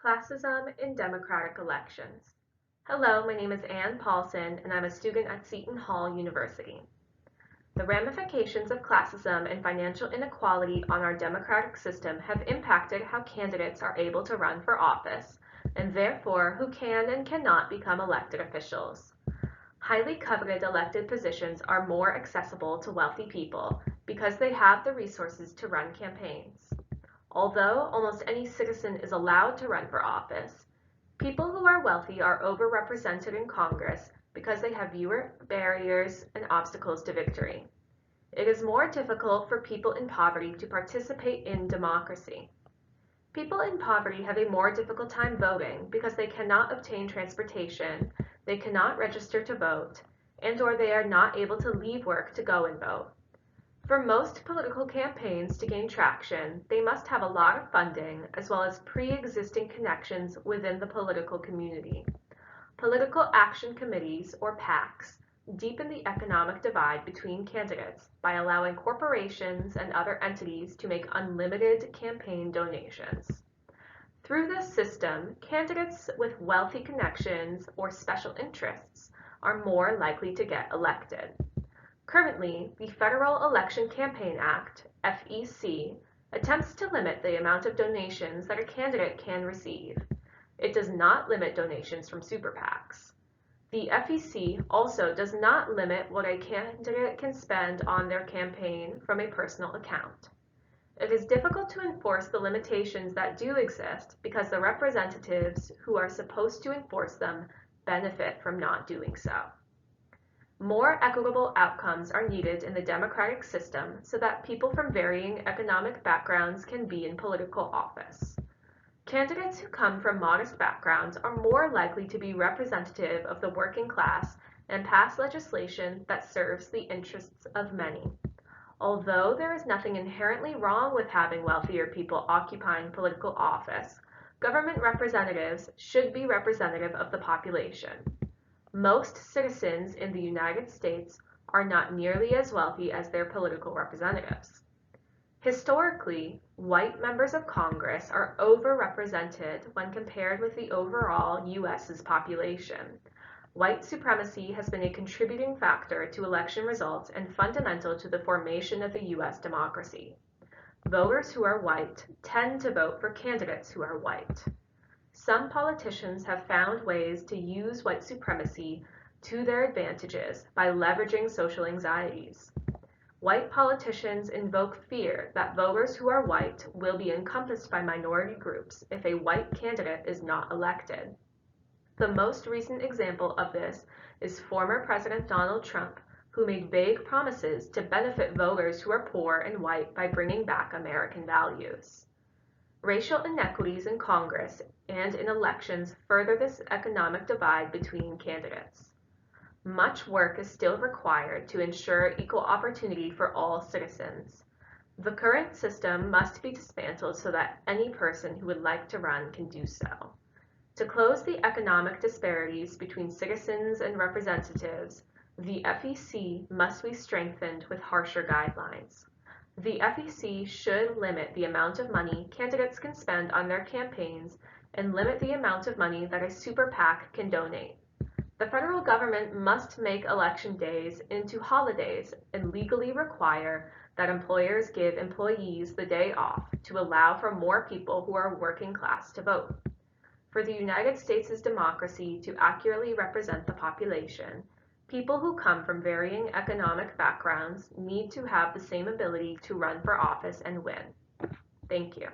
Classism in Democratic Elections. Hello, my name is Ann Paulsen, and I'm a student at Seton Hall University. The ramifications of classism and financial inequality on our democratic system have impacted how candidates are able to run for office, and therefore who can and cannot become elected officials. Highly coveted elected positions are more accessible to wealthy people because they have the resources to run campaigns. Although almost any citizen is allowed to run for office, people who are wealthy are overrepresented in Congress because they have fewer barriers and obstacles to victory. It is more difficult for people in poverty to participate in democracy. People in poverty have a more difficult time voting because they cannot obtain transportation, they cannot register to vote, and/or they are not able to leave work to go and vote. For most political campaigns to gain traction, they must have a lot of funding as well as pre-existing connections within the political community. Political action committees, or PACs, deepen the economic divide between candidates by allowing corporations and other entities to make unlimited campaign donations. Through this system, candidates with wealthy connections or special interests are more likely to get elected. Currently, the Federal Election Campaign Act, FEC, attempts to limit the amount of donations that a candidate can receive. It does not limit donations from super PACs. The FEC also does not limit what a candidate can spend on their campaign from a personal account. It is difficult to enforce the limitations that do exist because the representatives who are supposed to enforce them benefit from not doing so. More equitable outcomes are needed in the democratic system so that people from varying economic backgrounds can be in political office. Candidates who come from modest backgrounds are more likely to be representative of the working class and pass legislation that serves the interests of many. Although there is nothing inherently wrong with having wealthier people occupying political office, government representatives should be representative of the population. Most citizens in the United States are not nearly as wealthy as their political representatives. Historically, white members of Congress are overrepresented when compared with the overall U.S.'s population. White supremacy has been a contributing factor to election results and fundamental to the formation of the U.S. democracy. Voters who are white tend to vote for candidates who are white. Some politicians have found ways to use white supremacy to their advantages by leveraging social anxieties. White politicians invoke fear that voters who are white will be encompassed by minority groups if a white candidate is not elected. The most recent example of this is former President Donald Trump, who made vague promises to benefit voters who are poor and white by bringing back American values. Racial inequities in Congress and in elections further this economic divide between candidates. Much work is still required to ensure equal opportunity for all citizens. The current system must be dismantled so that any person who would like to run can do so. To close the economic disparities between citizens and representatives, the FEC must be strengthened with harsher guidelines. The FEC should limit the amount of money candidates can spend on their campaigns and limit the amount of money that a super PAC can donate. The federal government must make election days into holidays and legally require that employers give employees the day off to allow for more people who are working class to vote. For the United States' democracy to accurately represent the population, people who come from varying economic backgrounds need to have the same ability to run for office and win. Thank you.